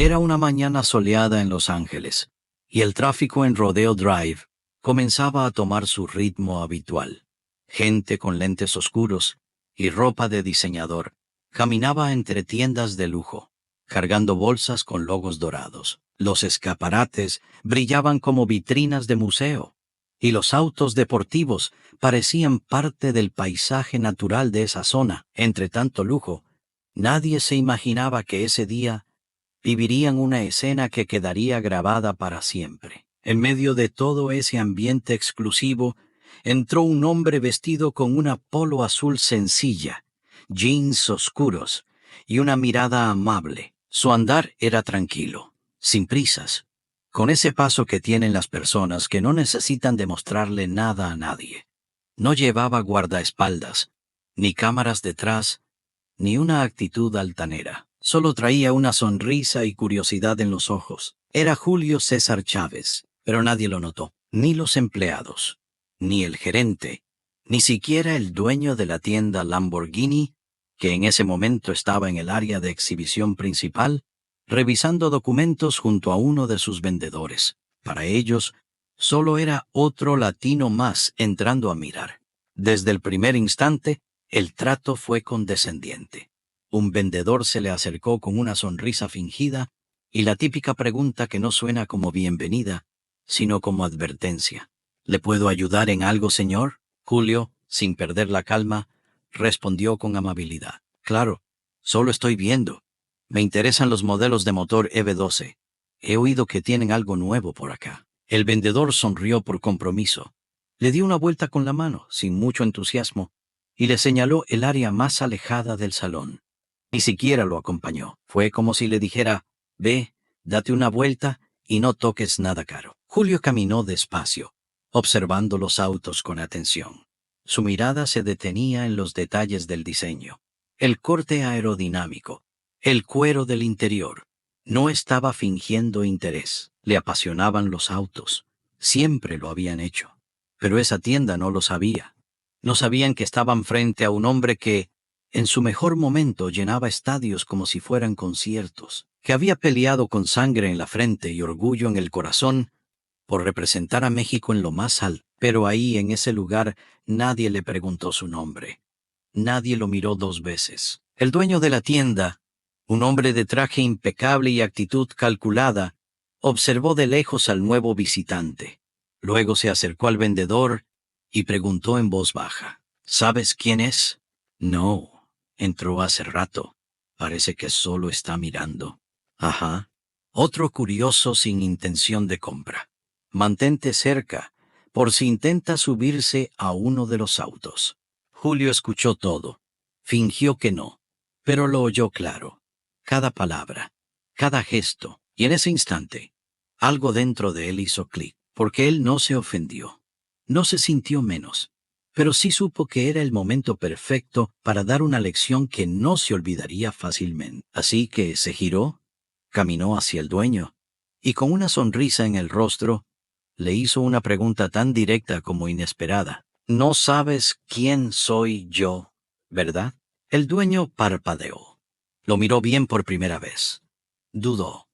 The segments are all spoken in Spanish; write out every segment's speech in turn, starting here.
Era una mañana soleada en Los Ángeles, y el tráfico en Rodeo Drive comenzaba a tomar su ritmo habitual. Gente con lentes oscuros y ropa de diseñador caminaba entre tiendas de lujo, cargando bolsas con logos dorados. Los escaparates brillaban como vitrinas de museo, y los autos deportivos parecían parte del paisaje natural de esa zona. Entre tanto lujo, nadie se imaginaba que ese día vivirían una escena que quedaría grabada para siempre. En medio de todo ese ambiente exclusivo, entró un hombre vestido con una polo azul sencilla, jeans oscuros y una mirada amable. Su andar era tranquilo, sin prisas, con ese paso que tienen las personas que no necesitan demostrarle nada a nadie. No llevaba guardaespaldas, ni cámaras detrás, ni una actitud altanera. Solo traía una sonrisa y curiosidad en los ojos. Era Julio César Chávez, pero nadie lo notó. Ni los empleados, ni el gerente, ni siquiera el dueño de la tienda Lamborghini, que en ese momento estaba en el área de exhibición principal, revisando documentos junto a uno de sus vendedores. Para ellos, solo era otro latino más entrando a mirar. Desde el primer instante, el trato fue condescendiente. Un vendedor se le acercó con una sonrisa fingida y la típica pregunta que no suena como bienvenida, sino como advertencia. ¿Le puedo ayudar en algo, señor? Julio, sin perder la calma, respondió con amabilidad. Claro, solo estoy viendo. Me interesan los modelos de motor EV12. He oído que tienen algo nuevo por acá. El vendedor sonrió por compromiso. Le dio una vuelta con la mano, sin mucho entusiasmo, y le señaló el área más alejada del salón. Ni siquiera lo acompañó. Fue como si le dijera, ve, date una vuelta y no toques nada caro. Julio caminó despacio, observando los autos con atención. Su mirada se detenía en los detalles del diseño. El corte aerodinámico, el cuero del interior. No estaba fingiendo interés. Le apasionaban los autos. Siempre lo habían hecho. Pero esa tienda no lo sabía. No sabían que estaban frente a un hombre que, en su mejor momento, llenaba estadios como si fueran conciertos, que había peleado con sangre en la frente y orgullo en el corazón por representar a México en lo más alto. Pero ahí, en ese lugar, nadie le preguntó su nombre. Nadie lo miró dos veces. El dueño de la tienda, un hombre de traje impecable y actitud calculada, observó de lejos al nuevo visitante. Luego se acercó al vendedor y preguntó en voz baja, ¿sabes quién es? No, entró hace rato. Parece que solo está mirando. Ajá. Otro curioso sin intención de compra. Mantente cerca, por si intenta subirse a uno de los autos. Julio escuchó todo. Fingió que no, pero lo oyó claro. Cada palabra, cada gesto, y en ese instante, algo dentro de él hizo clic, porque él no se ofendió. No se sintió menos, pero sí supo que era el momento perfecto para dar una lección que no se olvidaría fácilmente. Así que se giró, caminó hacia el dueño, y con una sonrisa en el rostro, le hizo una pregunta tan directa como inesperada. No sabes quién soy yo, ¿verdad? El dueño parpadeó. Lo miró bien por primera vez. Dudó.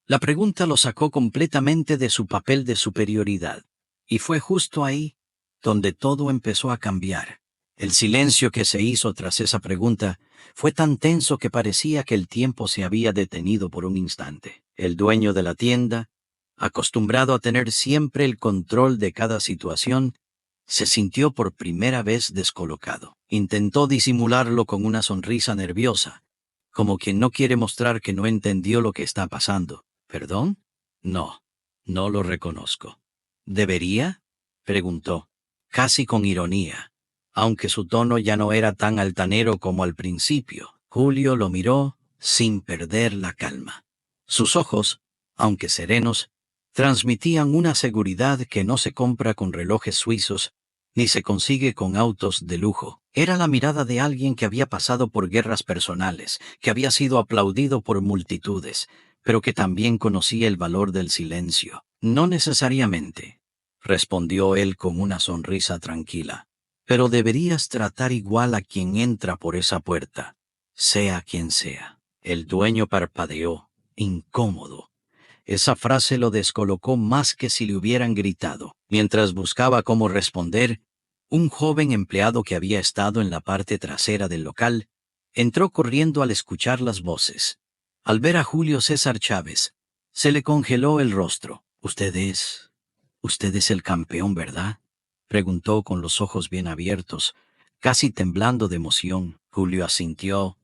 La pregunta lo sacó completamente de su papel de superioridad. Y fue justo ahí donde todo empezó a cambiar. El silencio que se hizo tras esa pregunta fue tan tenso que parecía que el tiempo se había detenido por un instante. El dueño de la tienda, acostumbrado a tener siempre el control de cada situación, se sintió por primera vez descolocado. Intentó disimularlo con una sonrisa nerviosa, como quien no quiere mostrar que no entendió lo que está pasando. ¿Perdón? No, no lo reconozco. ¿Debería? Preguntó, casi con ironía, aunque su tono ya no era tan altanero como al principio. Julio lo miró sin perder la calma. Sus ojos, aunque serenos, transmitían una seguridad que no se compra con relojes suizos ni se consigue con autos de lujo. Era la mirada de alguien que había pasado por guerras personales, que había sido aplaudido por multitudes, pero que también conocía el valor del silencio. No necesariamente, respondió él con una sonrisa tranquila, pero deberías tratar igual a quien entra por esa puerta, sea quien sea. El dueño parpadeó, incómodo. Esa frase lo descolocó más que si le hubieran gritado. Mientras buscaba cómo responder, un joven empleado que había estado en la parte trasera del local entró corriendo al escuchar las voces. Al ver a Julio César Chávez, se le congeló el rostro. Usted es el campeón, ¿verdad?, preguntó con los ojos bien abiertos, casi temblando de emoción. Julio asintió,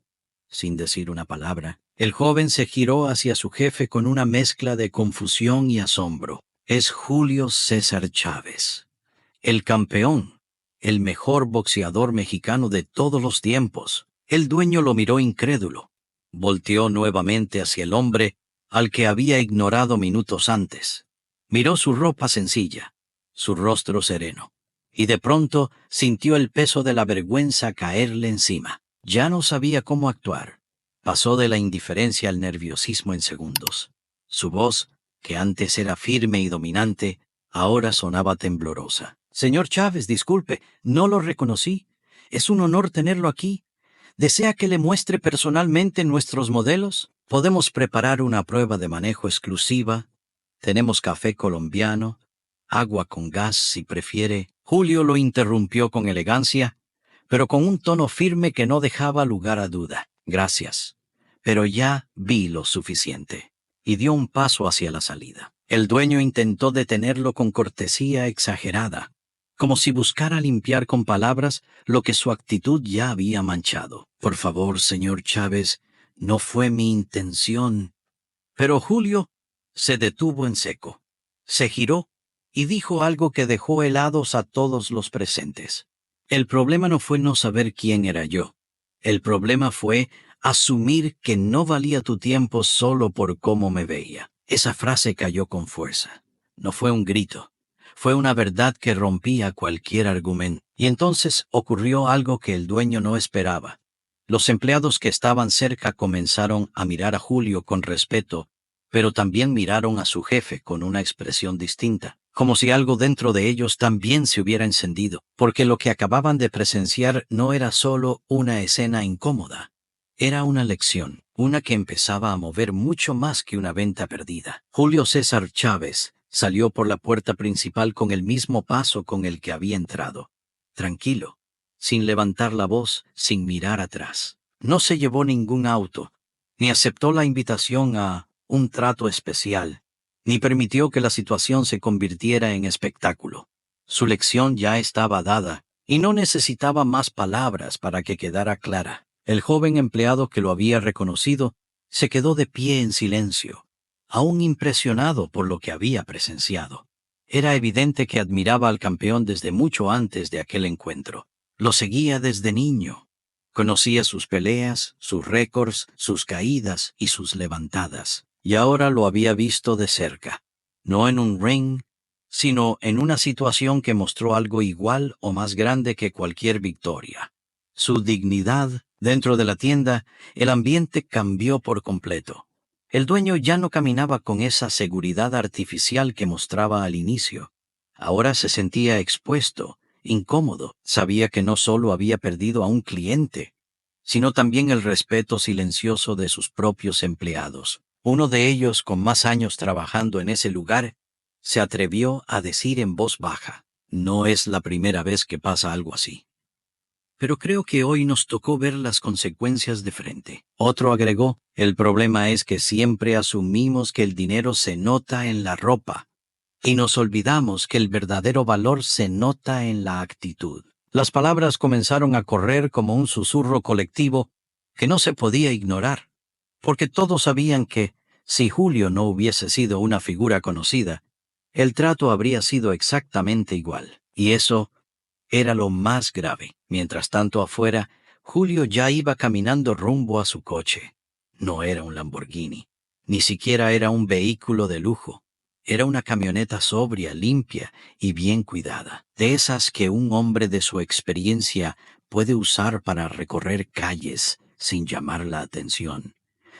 sin decir una palabra. El joven se giró hacia su jefe con una mezcla de confusión y asombro. Es Julio César Chávez, el campeón, el mejor boxeador mexicano de todos los tiempos. El dueño lo miró incrédulo. Volteó nuevamente hacia el hombre al que había ignorado minutos antes. Miró su ropa sencilla, su rostro sereno, y de pronto sintió el peso de la vergüenza caerle encima. Ya no sabía cómo actuar. Pasó de la indiferencia al nerviosismo en segundos. Su voz, que antes era firme y dominante, ahora sonaba temblorosa. Señor Chávez, disculpe, no lo reconocí. Es un honor tenerlo aquí. ¿Desea que le muestre personalmente nuestros modelos? Podemos preparar una prueba de manejo exclusiva. Tenemos café colombiano, agua con gas si prefiere. Julio lo interrumpió con elegancia, pero con un tono firme que no dejaba lugar a duda. Gracias, pero ya vi lo suficiente. Y dio un paso hacia la salida. El dueño intentó detenerlo con cortesía exagerada, como si buscara limpiar con palabras lo que su actitud ya había manchado. Por favor, señor Chávez, no fue mi intención. Pero Julio se detuvo en seco. Se giró y dijo algo que dejó helados a todos los presentes. El problema no fue no saber quién era yo. El problema fue asumir que no valía tu tiempo solo por cómo me veía. Esa frase cayó con fuerza. No fue un grito. Fue una verdad que rompía cualquier argumento. Y entonces ocurrió algo que el dueño no esperaba. Los empleados que estaban cerca comenzaron a mirar a Julio con respeto, pero también miraron a su jefe con una expresión distinta, como si algo dentro de ellos también se hubiera encendido, porque lo que acababan de presenciar no era solo una escena incómoda. Era una lección, una que empezaba a mover mucho más que una venta perdida. Julio César Chávez salió por la puerta principal con el mismo paso con el que había entrado. Tranquilo, sin levantar la voz, sin mirar atrás. No se llevó ningún auto, ni aceptó la invitación a un trato especial, ni permitió que la situación se convirtiera en espectáculo. Su lección ya estaba dada, y no necesitaba más palabras para que quedara clara. El joven empleado que lo había reconocido se quedó de pie en silencio, aún impresionado por lo que había presenciado. Era evidente que admiraba al campeón desde mucho antes de aquel encuentro. Lo seguía desde niño. Conocía sus peleas, sus récords, sus caídas y sus levantadas. Y ahora lo había visto de cerca, no en un ring, sino en una situación que mostró algo igual o más grande que cualquier victoria. Su dignidad. Dentro de la tienda, el ambiente cambió por completo. El dueño ya no caminaba con esa seguridad artificial que mostraba al inicio. Ahora se sentía expuesto, incómodo. Sabía que no solo había perdido a un cliente, sino también el respeto silencioso de sus propios empleados. Uno de ellos, con más años trabajando en ese lugar, se atrevió a decir en voz baja: «No es la primera vez que pasa algo así. Pero creo que hoy nos tocó ver las consecuencias de frente». Otro agregó: «El problema es que siempre asumimos que el dinero se nota en la ropa, y nos olvidamos que el verdadero valor se nota en la actitud». Las palabras comenzaron a correr como un susurro colectivo que no se podía ignorar, porque todos sabían que, si Julio no hubiese sido una figura conocida, el trato habría sido exactamente igual. Y eso era lo más grave. Mientras tanto, afuera, Julio ya iba caminando rumbo a su coche. No era un Lamborghini, ni siquiera era un vehículo de lujo. Era una camioneta sobria, limpia y bien cuidada, de esas que un hombre de su experiencia puede usar para recorrer calles sin llamar la atención,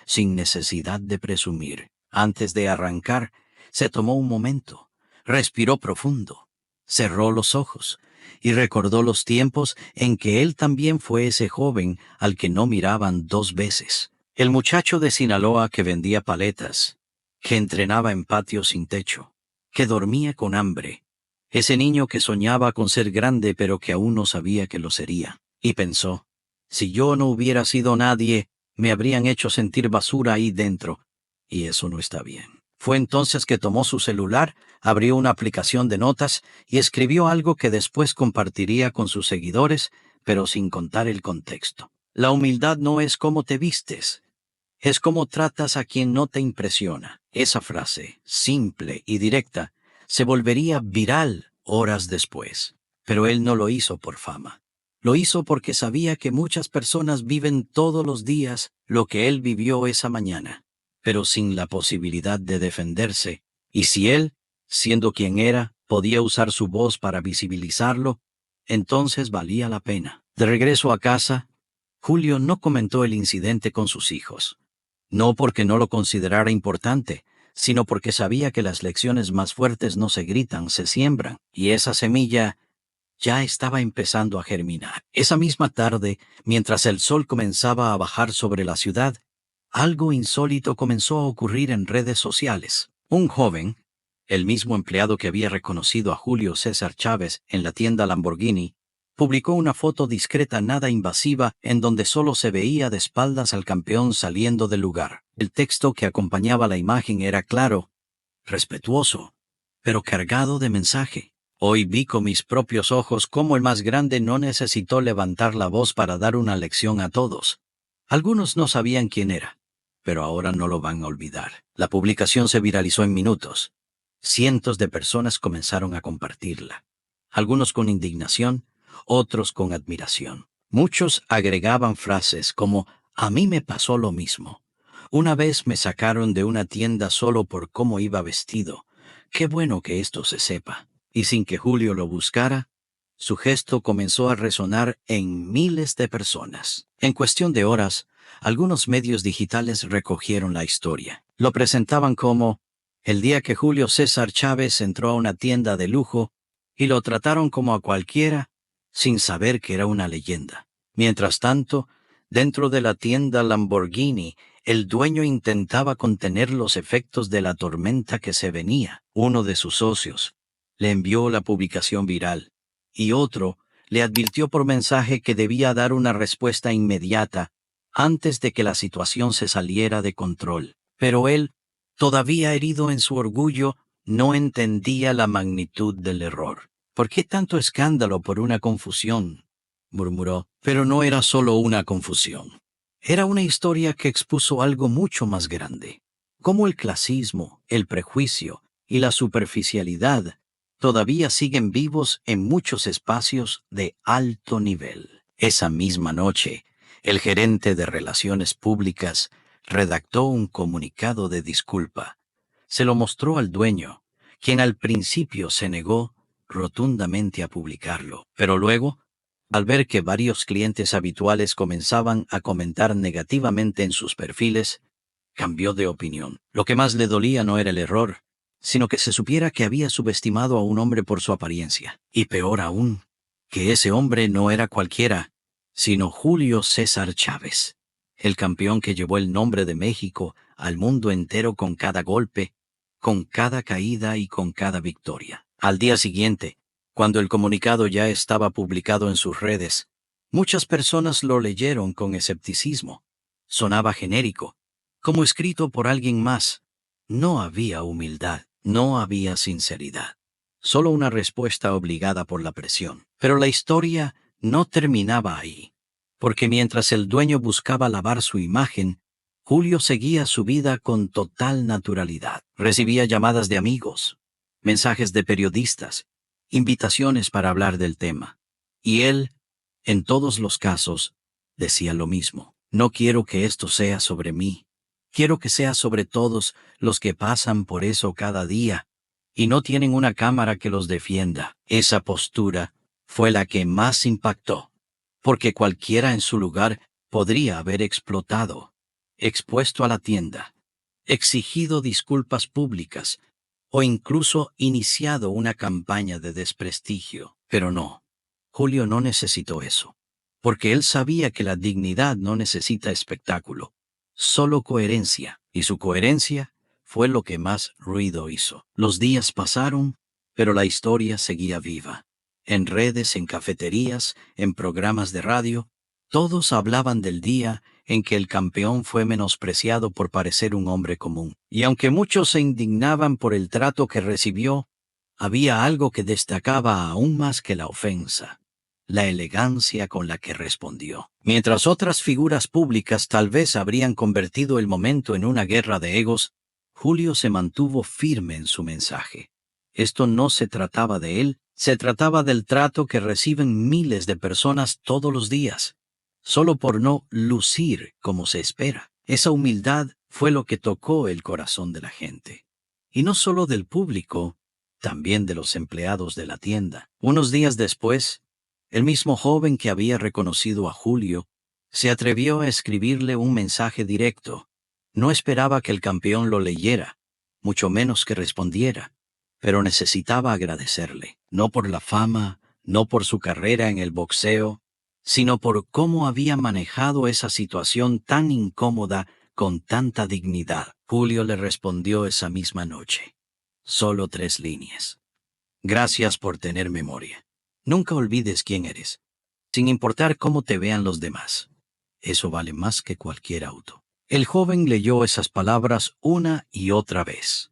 sin necesidad de presumir. Antes de arrancar, se tomó un momento, respiró profundo, cerró los ojos y recordó los tiempos en que él también fue ese joven al que no miraban dos veces, El muchacho de Sinaloa que vendía paletas, que entrenaba en patios sin techo, que dormía con hambre. Ese niño que soñaba con ser grande pero que aún no sabía que lo sería. Y pensó, si yo no hubiera sido nadie, me habrían hecho sentir basura ahí dentro. Y eso no está bien. Fue entonces que tomó su celular, abrió una aplicación de notas y escribió algo que después compartiría con sus seguidores, pero sin contar el contexto. La humildad no es cómo te vistes, es cómo tratas a quien no te impresiona. Esa frase, simple y directa, se volvería viral horas después. Pero él no lo hizo por fama. Lo hizo porque sabía que muchas personas viven todos los días lo que él vivió esa mañana, pero sin la posibilidad de defenderse. Y si él, siendo quien era, podía usar su voz para visibilizarlo, entonces valía la pena. De regreso a casa, Julio no comentó el incidente con sus hijos. No porque no lo considerara importante, sino porque sabía que las lecciones más fuertes no se gritan, se siembran, y esa semilla ya estaba empezando a germinar. Esa misma tarde, mientras el sol comenzaba a bajar sobre la ciudad, algo insólito comenzó a ocurrir en redes sociales. Un joven, el mismo empleado que había reconocido a Julio César Chávez en la tienda Lamborghini, publicó una foto discreta nada invasiva en donde solo se veía de espaldas al campeón saliendo del lugar. El texto que acompañaba la imagen era claro, respetuoso, pero cargado de mensaje. Hoy vi con mis propios ojos cómo el más grande no necesitó levantar la voz para dar una lección a todos. Algunos no sabían quién era, pero ahora no lo van a olvidar. La publicación se viralizó en minutos. Cientos de personas comenzaron a compartirla. Algunos con indignación, otros con admiración. Muchos agregaban frases como, a mí me pasó lo mismo. Una vez me sacaron de una tienda solo por cómo iba vestido. Qué bueno que esto se sepa. Y sin que Julio lo buscara, su gesto comenzó a resonar en miles de personas. En cuestión de horas, algunos medios digitales recogieron la historia. Lo presentaban como el día que Julio César Chávez entró a una tienda de lujo y lo trataron como a cualquiera, sin saber que era una leyenda. Mientras tanto, dentro de la tienda Lamborghini, el dueño intentaba contener los efectos de la tormenta que se venía. Uno de sus socios le envió la publicación viral y otro le advirtió por mensaje que debía dar una respuesta inmediata antes de que la situación se saliera de control. Pero él, todavía herido en su orgullo, no entendía la magnitud del error. ¿Por qué tanto escándalo por una confusión?, murmuró. Pero no era solo una confusión. Era una historia que expuso algo mucho más grande. Cómo el clasismo, el prejuicio y la superficialidad todavía siguen vivos en muchos espacios de alto nivel. Esa misma noche, el gerente de Relaciones Públicas redactó un comunicado de disculpa. Se lo mostró al dueño, quien al principio se negó rotundamente a publicarlo. Pero luego, al ver que varios clientes habituales comenzaban a comentar negativamente en sus perfiles, cambió de opinión. Lo que más le dolía no era el error, sino que se supiera que había subestimado a un hombre por su apariencia. Y peor aún, que ese hombre no era cualquiera, sino Julio César Chávez, el campeón que llevó el nombre de México al mundo entero con cada golpe, con cada caída y con cada victoria. Al día siguiente, cuando el comunicado ya estaba publicado en sus redes, muchas personas lo leyeron con escepticismo. Sonaba genérico, como escrito por alguien más. No había humildad, no había sinceridad. Solo una respuesta obligada por la presión. Pero la historia no terminaba ahí, porque mientras el dueño buscaba lavar su imagen, Julio seguía su vida con total naturalidad. Recibía llamadas de amigos, mensajes de periodistas, invitaciones para hablar del tema. Y él, en todos los casos, decía lo mismo. No quiero que esto sea sobre mí. Quiero que sea sobre todos los que pasan por eso cada día y no tienen una cámara que los defienda. Esa postura fue la que más impactó, porque cualquiera en su lugar podría haber explotado, expuesto a la tienda, exigido disculpas públicas o incluso iniciado una campaña de desprestigio. Pero no, Julio no necesitó eso, porque él sabía que la dignidad no necesita espectáculo, solo coherencia, y su coherencia fue lo que más ruido hizo. Los días pasaron, pero la historia seguía viva. En redes, en cafeterías, en programas de radio, todos hablaban del día en que el campeón fue menospreciado por parecer un hombre común. Y aunque muchos se indignaban por el trato que recibió, había algo que destacaba aún más que la ofensa: la elegancia con la que respondió. Mientras otras figuras públicas tal vez habrían convertido el momento en una guerra de egos, Julio se mantuvo firme en su mensaje. Esto no se trataba de él, se trataba del trato que reciben miles de personas todos los días, solo por no lucir como se espera. Esa humildad fue lo que tocó el corazón de la gente. Y no solo del público, también de los empleados de la tienda. Unos días después, el mismo joven que había reconocido a Julio se atrevió a escribirle un mensaje directo. No esperaba que el campeón lo leyera, mucho menos que respondiera, pero necesitaba agradecerle, no por la fama, no por su carrera en el boxeo, sino por cómo había manejado esa situación tan incómoda con tanta dignidad. Julio le respondió esa misma noche. Solo 3 líneas. Gracias por tener memoria. Nunca olvides quién eres, sin importar cómo te vean los demás. Eso vale más que cualquier auto. El joven leyó esas palabras una y otra vez.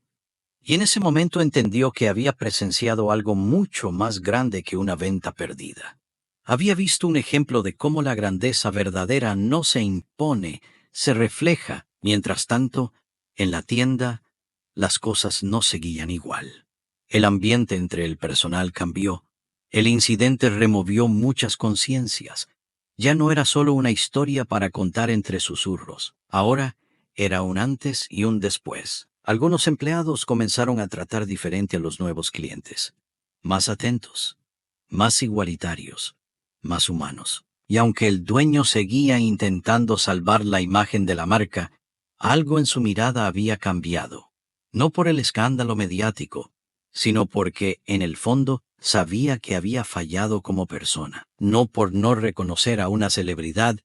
Y en ese momento entendió que había presenciado algo mucho más grande que una venta perdida. Había visto un ejemplo de cómo la grandeza verdadera no se impone, se refleja. Mientras tanto, en la tienda, las cosas no seguían igual. El ambiente entre el personal cambió. El incidente removió muchas conciencias. Ya no era solo una historia para contar entre susurros. Ahora era un antes y un después. Algunos empleados comenzaron a tratar diferente a los nuevos clientes. Más atentos, más igualitarios, más humanos. Y aunque el dueño seguía intentando salvar la imagen de la marca, algo en su mirada había cambiado. No por el escándalo mediático, sino porque, en el fondo, sabía que había fallado como persona. No por no reconocer a una celebridad,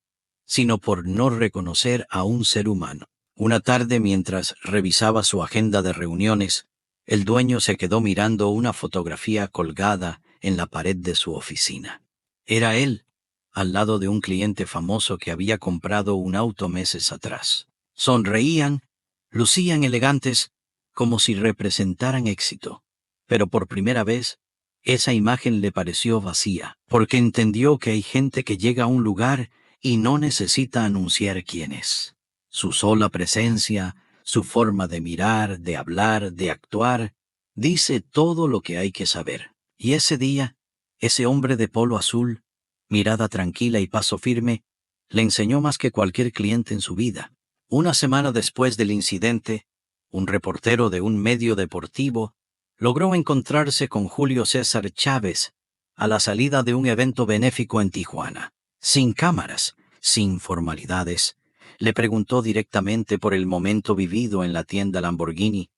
sino por no reconocer a un ser humano. Una tarde, mientras revisaba su agenda de reuniones, el dueño se quedó mirando una fotografía colgada en la pared de su oficina. Era él, al lado de un cliente famoso que había comprado un auto meses atrás. Sonreían, lucían elegantes, como si representaran éxito. Pero por primera vez, esa imagen le pareció vacía, porque entendió que hay gente que llega a un lugar y no necesita anunciar quién es. Su sola presencia, su forma de mirar, de hablar, de actuar, dice todo lo que hay que saber. Y ese día, ese hombre de polo azul, mirada tranquila y paso firme, le enseñó más que cualquier cliente en su vida. Una semana después del incidente, un reportero de un medio deportivo logró encontrarse con Julio César Chávez a la salida de un evento benéfico en Tijuana. Sin cámaras, sin formalidades, le preguntó directamente por el momento vivido en la tienda Lamborghini.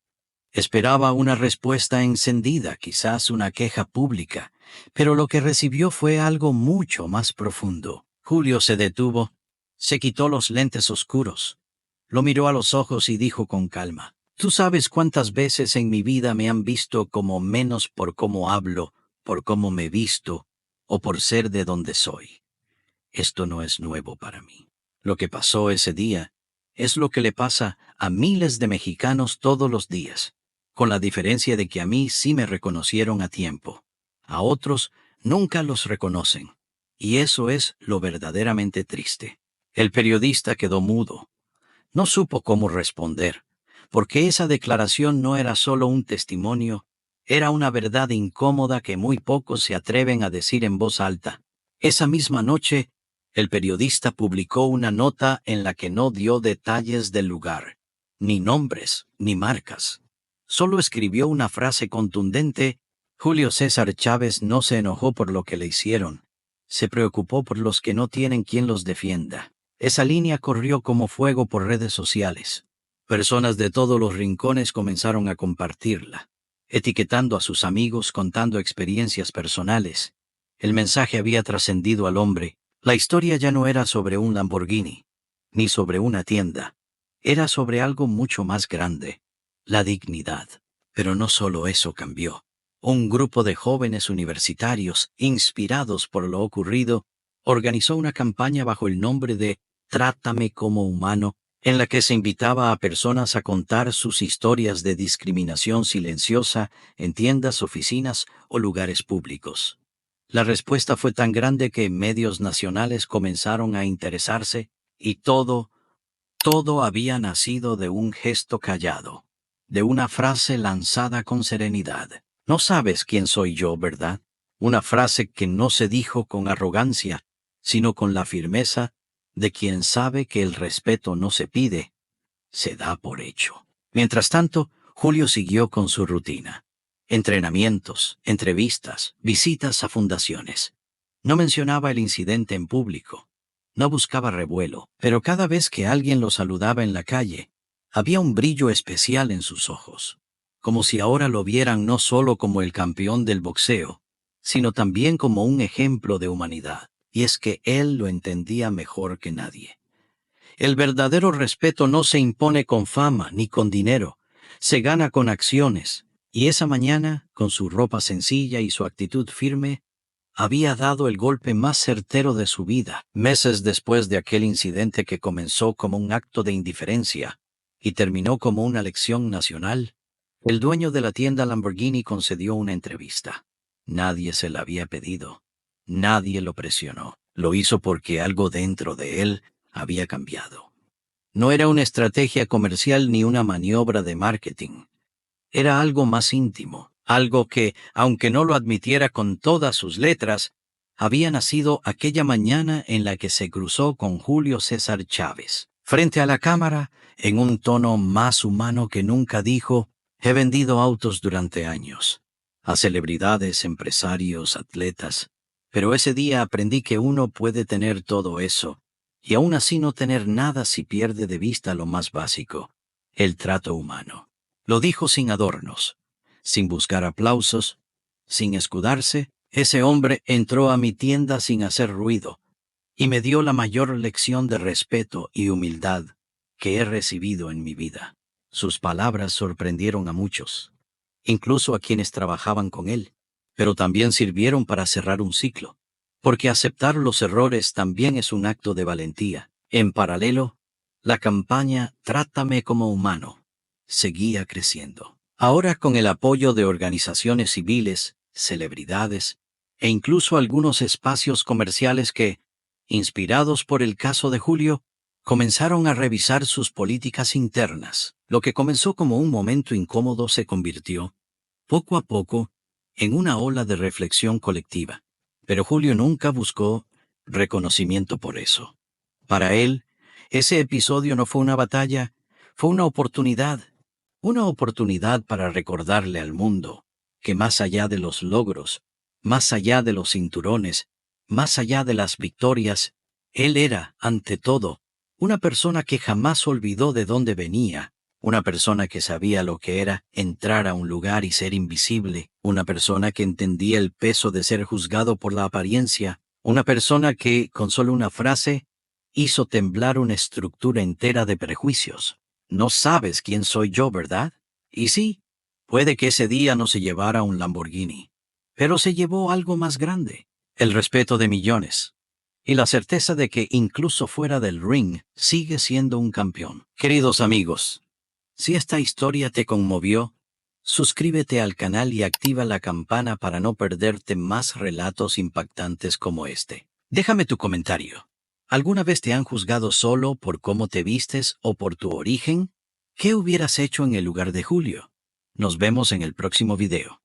Esperaba una respuesta encendida, quizás una queja pública, pero lo que recibió fue algo mucho más profundo. Julio se detuvo, se quitó los lentes oscuros, lo miró a los ojos y dijo con calma: «Tú sabes cuántas veces en mi vida me han visto como menos por cómo hablo, por cómo me visto o por ser de donde soy. Esto no es nuevo para mí. Lo que pasó ese día es lo que le pasa a miles de mexicanos todos los días, con la diferencia de que a mí sí me reconocieron a tiempo. A otros nunca los reconocen, y eso es lo verdaderamente triste». El periodista quedó mudo. No supo cómo responder, porque esa declaración no era solo un testimonio, era una verdad incómoda que muy pocos se atreven a decir en voz alta. Esa misma noche, el periodista publicó una nota en la que no dio detalles del lugar, ni nombres, ni marcas. Solo escribió una frase contundente: «Julio César Chávez no se enojó por lo que le hicieron, se preocupó por los que no tienen quien los defienda». Esa línea corrió como fuego por redes sociales. Personas de todos los rincones comenzaron a compartirla, etiquetando a sus amigos, contando experiencias personales. El mensaje había trascendido al hombre. La historia ya no era sobre un Lamborghini, ni sobre una tienda. Era sobre algo mucho más grande, la dignidad. Pero no solo eso cambió. Un grupo de jóvenes universitarios, inspirados por lo ocurrido, organizó una campaña bajo el nombre de Trátame como humano, en la que se invitaba a personas a contar sus historias de discriminación silenciosa en tiendas, oficinas o lugares públicos. La respuesta fue tan grande que medios nacionales comenzaron a interesarse y todo había nacido de un gesto callado, de una frase lanzada con serenidad. No sabes quién soy yo, ¿verdad? Una frase que no se dijo con arrogancia, sino con la firmeza de quien sabe que el respeto no se pide, se da por hecho. Mientras tanto, Julio siguió con su rutina. Entrenamientos, entrevistas, visitas a fundaciones. No mencionaba el incidente en público. No buscaba revuelo, pero cada vez que alguien lo saludaba en la calle, había un brillo especial en sus ojos, como si ahora lo vieran no solo como el campeón del boxeo, sino también como un ejemplo de humanidad. Y es que él lo entendía mejor que nadie. El verdadero respeto no se impone con fama ni con dinero, se gana con acciones. Y esa mañana, con su ropa sencilla y su actitud firme, había dado el golpe más certero de su vida, meses después de aquel incidente que comenzó como un acto de indiferencia y terminó como una lección nacional. El dueño de la tienda Lamborghini concedió una entrevista. Nadie se la había pedido. Nadie lo presionó. Lo hizo porque algo dentro de él había cambiado. No era una estrategia comercial ni una maniobra de marketing. Era algo más íntimo, algo que, aunque no lo admitiera con todas sus letras, había nacido aquella mañana en la que se cruzó con Julio César Chávez. Frente a la cámara, en un tono más humano que nunca, dijo: «He vendido autos durante años, a celebridades, empresarios, atletas, pero ese día aprendí que uno puede tener todo eso, y aún así no tener nada si pierde de vista lo más básico, el trato humano». Lo dijo sin adornos, sin buscar aplausos, sin escudarse. Ese hombre entró a mi tienda sin hacer ruido y me dio la mayor lección de respeto y humildad que he recibido en mi vida. Sus palabras sorprendieron a muchos, incluso a quienes trabajaban con él, pero también sirvieron para cerrar un ciclo, porque aceptar los errores también es un acto de valentía. En paralelo, la campaña Trátame como humano seguía creciendo. Ahora, con el apoyo de organizaciones civiles, celebridades e incluso algunos espacios comerciales que, inspirados por el caso de Julio, comenzaron a revisar sus políticas internas. Lo que comenzó como un momento incómodo se convirtió, poco a poco, en una ola de reflexión colectiva. Pero Julio nunca buscó reconocimiento por eso. Para él, ese episodio no fue una batalla, fue una oportunidad para recordarle al mundo que más allá de los logros, más allá de los cinturones, más allá de las victorias, él era, ante todo, una persona que jamás olvidó de dónde venía, una persona que sabía lo que era entrar a un lugar y ser invisible, una persona que entendía el peso de ser juzgado por la apariencia, una persona que, con solo una frase, hizo temblar una estructura entera de prejuicios. No sabes quién soy yo, ¿verdad? Y sí, puede que ese día no se llevara un Lamborghini, pero se llevó algo más grande, el respeto de millones, y la certeza de que incluso fuera del ring sigue siendo un campeón. Queridos amigos, si esta historia te conmovió, suscríbete al canal y activa la campana para no perderte más relatos impactantes como este. Déjame tu comentario. ¿Alguna vez te han juzgado solo por cómo te vistes o por tu origen? ¿Qué hubieras hecho en el lugar de Julio? Nos vemos en el próximo video.